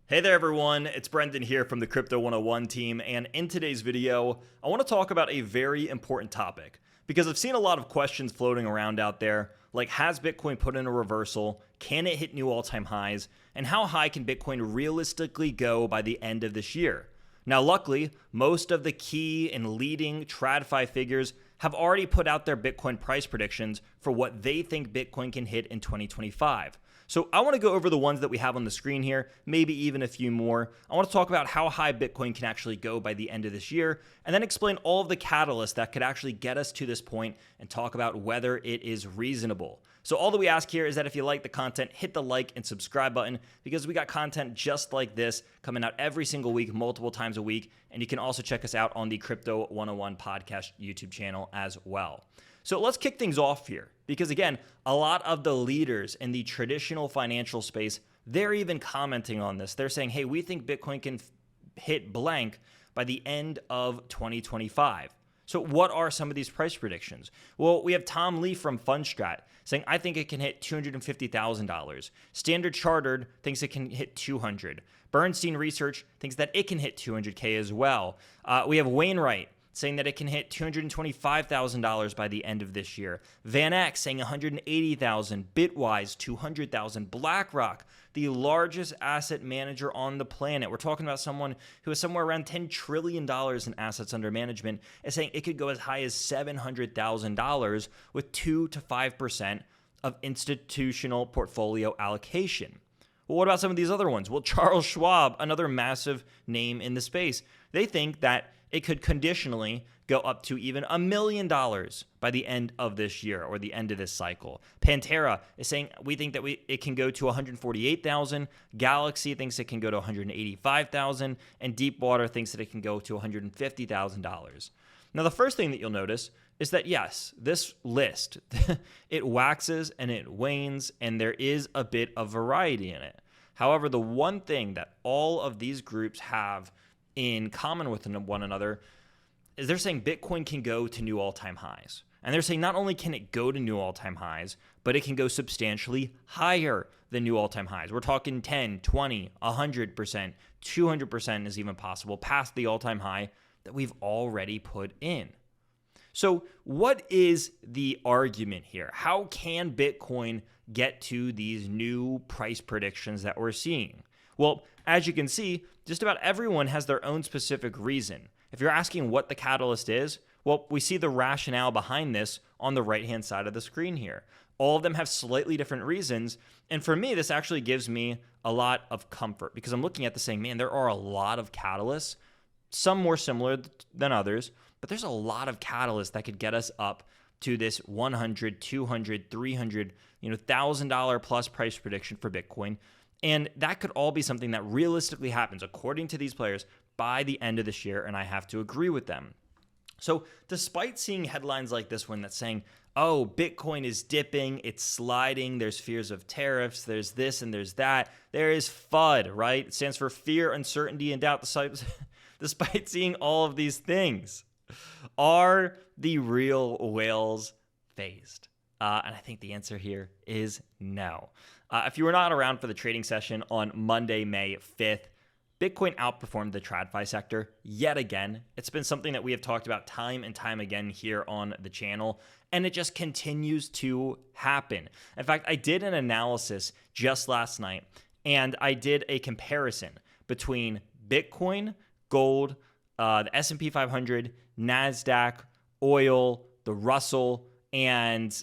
Hey there everyone, it's Brendan here from the Crypto 101 team, and in today's video, I want to talk about a very important topic because I've seen a lot of questions floating around out there, like has Bitcoin put in a reversal, can it hit new all-time highs, and how high can Bitcoin realistically go by the end of this year? Now luckily, most of the key and leading TradFi figures have already put out their Bitcoin price predictions for what they think Bitcoin can hit in 2025. So I want to go over the ones that we have on the screen here, maybe even a few more. I want to talk about how high Bitcoin can actually go by the end of this year, and then explain all of the catalysts that could actually get us to this point and talk about whether it is reasonable. So all that we ask here is that if you like the content, hit the like and subscribe button because we got content just like this coming out every single week, multiple times a week. And you can also check us out on the Crypto 101 podcast YouTube channel as well. So let's kick things off here because, again, a lot of the leaders in the traditional financial space, they're even commenting on this. They're saying, hey, we think Bitcoin can hit blank by the end of 2025. So what are some of these price predictions? Well, we have Tom Lee from Fundstrat saying, I think it can hit $250,000. Standard Chartered thinks it can hit $200,000. Bernstein Research thinks that it can hit $200K as well. We have Wainwright saying that it can hit $225,000 by the end of this year. Van Eck saying $180,000, Bitwise $200,000, BlackRock, the largest asset manager on the planet. We're talking about someone who has somewhere around $10 trillion in assets under management, is saying it could go as high as $700,000 with 2 to 5% of institutional portfolio allocation. Well, what about some of these other ones? Well, Charles Schwab, another massive name in the space, they think that it could conditionally go up to even $1 million by the end of this year or the end of this cycle. Pantera is saying we think that it can go to $148,000. Galaxy thinks it can go to $185,000, and Deepwater thinks that it can go to $150,000. Now, the first thing that you'll notice is that yes, this list it waxes and it wanes, and there is a bit of variety in it. However, the one thing that all of these groups have in common with one another is they're saying Bitcoin can go to new all-time highs. And they're saying not only can it go to new all-time highs, but it can go substantially higher than new all-time highs. We're talking 10, 20, 100%, 200% is even possible past the all-time high that we've already put in. So what is the argument here? How can Bitcoin get to these new price predictions that we're seeing? Well, as you can see, just about everyone has their own specific reason. If you're asking what the catalyst is, well, we see the rationale behind this on the right-hand side of the screen here. All of them have slightly different reasons, and for me, this actually gives me a lot of comfort because I'm looking at this saying, man, there are a lot of catalysts, some more similar than others, but there's a lot of catalysts that could get us up to this $100, $200, $300, $1,000 plus price prediction for Bitcoin. And that could all be something that realistically happens, according to these players, by the end of this year, and I have to agree with them. So despite seeing headlines like this one that's saying, oh, Bitcoin is dipping, it's sliding, there's fears of tariffs, there's this and there's that, there is FUD, right? It stands for fear, uncertainty, and doubt. Despite seeing all of these things, are the real whales phased? And I think the answer here is no. If you were not around for the trading session on Monday, May 5th, Bitcoin outperformed the TradFi sector yet again. It's been something that we have talked about time and time again here on the channel, and it just continues to happen. In fact, I did an analysis just last night, and I did a comparison between Bitcoin, gold, the S&P 500, NASDAQ, oil, the Russell, and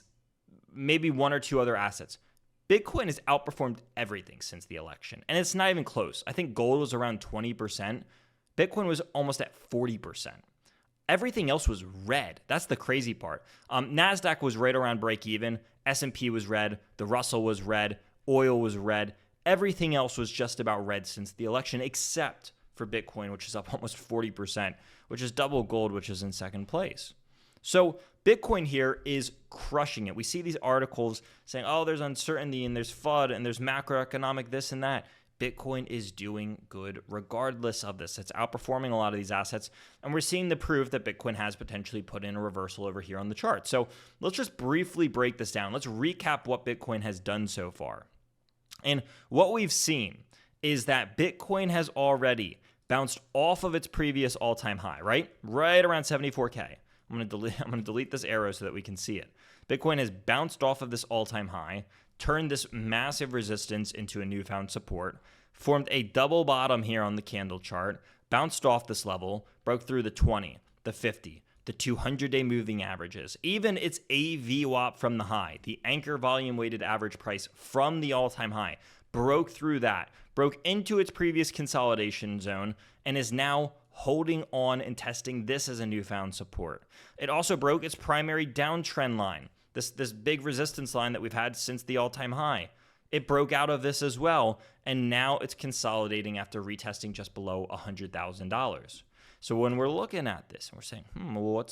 maybe one or two other assets. Bitcoin has outperformed everything since the election, and it's not even close. I think gold was around 20%. Bitcoin was almost at 40%. Everything else was red. That's the crazy part. NASDAQ was right around break even. S&P was red. The Russell was red. Oil was red. Everything else was just about red since the election, except for Bitcoin, which is up almost 40%, which is double gold, which is in second place. So Bitcoin here is crushing it. We see these articles saying, oh, there's uncertainty and there's FUD and there's macroeconomic this and that. Bitcoin is doing good regardless of this. It's outperforming a lot of these assets, and we're seeing the proof that Bitcoin has potentially put in a reversal over here on the chart. So let's just briefly break this down. Let's recap what Bitcoin has done so far. And what we've seen is that Bitcoin has already bounced off of its previous all-time high, right? Right around 74K. I'm going to delete this arrow so that we can see it. Bitcoin has bounced off of this all-time high, turned this massive resistance into a newfound support, formed a double bottom here on the candle chart, bounced off this level, broke through the 20, the 50, the 200-day moving averages, even its AVWAP from the high, the anchor volume weighted average price from the all-time high, broke through that, broke into its previous consolidation zone, and is now holding on and testing this as a newfound support. It also broke its primary downtrend line, this big resistance line that we've had since the all-time high. It broke out of this as well, and now it's consolidating after retesting just below $100,000. So when we're looking at this and we're saying, well,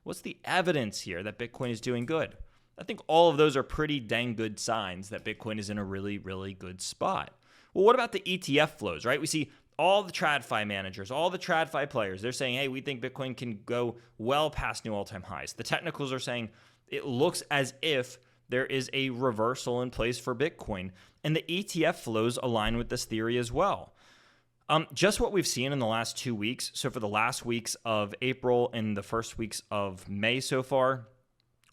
what's the evidence here that Bitcoin is doing good? I think all of those are pretty dang good signs that Bitcoin is in a really, really good spot. Well, what about the ETF flows, right? We see all the TradFi managers, all the TradFi players, they're saying, hey, we think Bitcoin can go well past new all-time highs. The technicals are saying it looks as if there is a reversal in place for Bitcoin. And the ETF flows align with this theory as well. Just what we've seen in the last 2 weeks. So for the last weeks of April and the first weeks of May so far,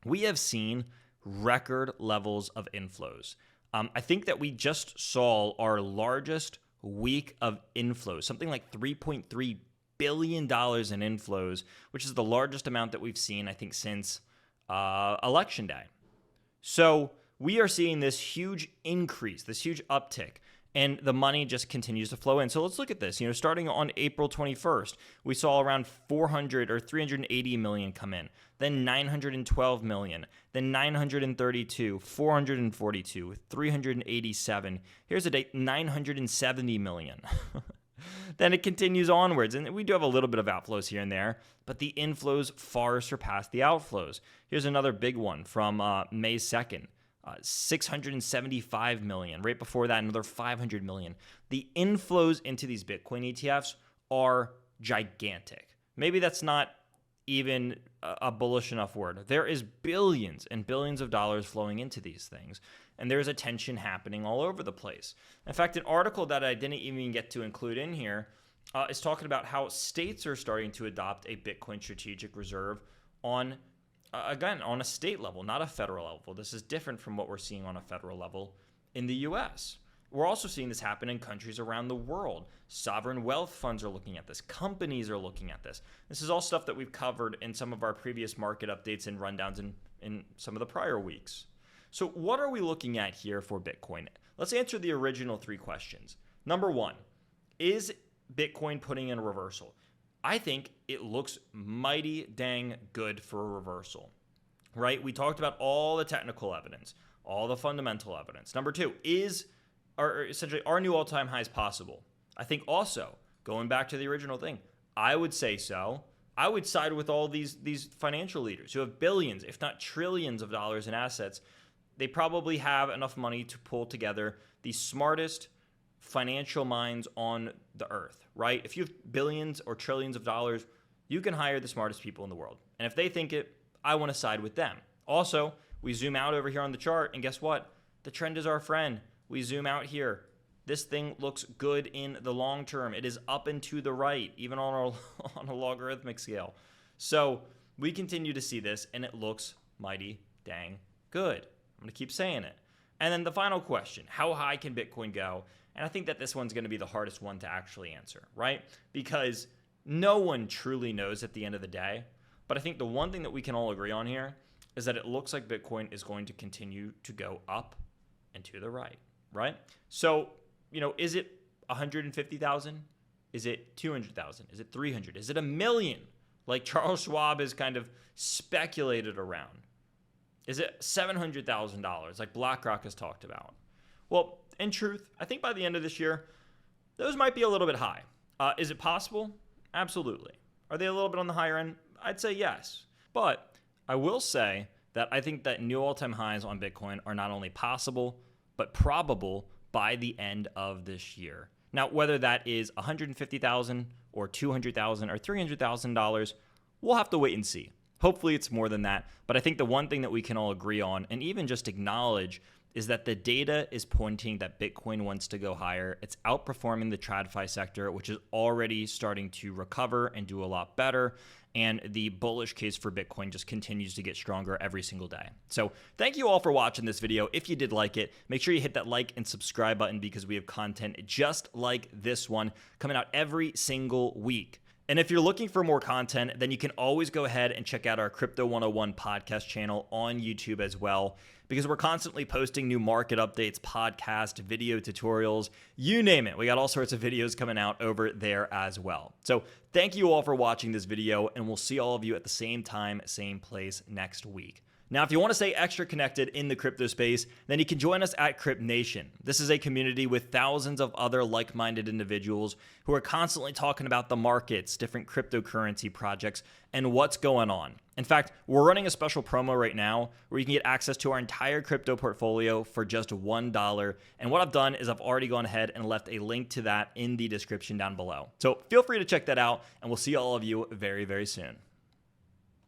we have seen record levels of inflows. I think that we just saw our largest week of inflows, something like $3.3 billion in inflows, which is the largest amount that we've seen, I think, since Election Day. So we are seeing this huge increase, this huge uptick, and the money just continues to flow in. So let's look at this. Starting on April 21st, we saw around 400 or 380 million come in, then 912 million, then 932, 442, 387. Here's a date, 970 million. Then it continues onwards, and we do have a little bit of outflows here and there, but the inflows far surpass the outflows. Here's another big one from May 2nd. 675 million. Right before that, another 500 million. The inflows into these Bitcoin ETFs are gigantic. Maybe that's not even a bullish enough word. There is billions and billions of dollars flowing into these things, and there's a tension happening all over the place. In fact, an article that I didn't even get to include in here is talking about how states are starting to adopt a Bitcoin strategic reserve on a state level, not a federal level. This is different from what we're seeing on a federal level in the U.S. We're also seeing this happen in countries around the world. Sovereign wealth funds are looking at this. Companies are looking at this. This is all stuff that we've covered in some of our previous market updates and rundowns in some of the prior weeks. So what are we looking at here for Bitcoin? Let's answer the original 3 questions. Number 1, is Bitcoin putting in a reversal? I think it looks mighty dang good for a reversal, right? We talked about all the technical evidence, all the fundamental evidence. Number 2, are new all-time highs possible? I think also, going back to the original thing, I would say so. I would side with all these financial leaders who have billions, if not trillions of dollars in assets. They probably have enough money to pull together the smartest financial minds on the earth, right? If you have billions or trillions of dollars, you can hire the smartest people in the world. And if they think it, I want to side with them. Also, we zoom out over here on the chart, and guess what? The trend is our friend. We zoom out here. This thing looks good in the long term. It is up and to the right, even on a logarithmic scale. So we continue to see this, and it looks mighty dang good. I'm going to keep saying it. And then the final question, how high can Bitcoin go? And I think that this one's going to be the hardest one to actually answer, right? Because no one truly knows at the end of the day. But I think the one thing that we can all agree on here is that it looks like Bitcoin is going to continue to go up and to the right, right? So, is it 150,000? Is it 200,000? Is it 300? Is it a million? Like Charles Schwab has kind of speculated around. Is it $700,000 like BlackRock has talked about? Well, in truth, I think by the end of this year, those might be a little bit high. Is it possible? Absolutely. Are they a little bit on the higher end? I'd say yes. But I will say that I think that new all-time highs on Bitcoin are not only possible, but probable by the end of this year. Now, whether that is $150,000 or $200,000 or $300,000, we'll have to wait and see. Hopefully it's more than that. But I think the one thing that we can all agree on and even just acknowledge is that the data is pointing that Bitcoin wants to go higher. It's outperforming the TradFi sector, which is already starting to recover and do a lot better. And the bullish case for Bitcoin just continues to get stronger every single day. So thank you all for watching this video. If you did like it, make sure you hit that like and subscribe button because we have content just like this one coming out every single week. And if you're looking for more content, then you can always go ahead and check out our Crypto 101 podcast channel on YouTube as well, because we're constantly posting new market updates, podcast, video tutorials, you name it. We got all sorts of videos coming out over there as well. So thank you all for watching this video, and we'll see all of you at the same time, same place next week. Now, if you want to stay extra connected in the crypto space, then you can join us at Crypt Nation. This is a community with thousands of other like-minded individuals who are constantly talking about the markets, different cryptocurrency projects, and what's going on. In fact, we're running a special promo right now where you can get access to our entire crypto portfolio for just $1. And what I've done is I've already gone ahead and left a link to that in the description down below. So feel free to check that out, and we'll see all of you very, very soon.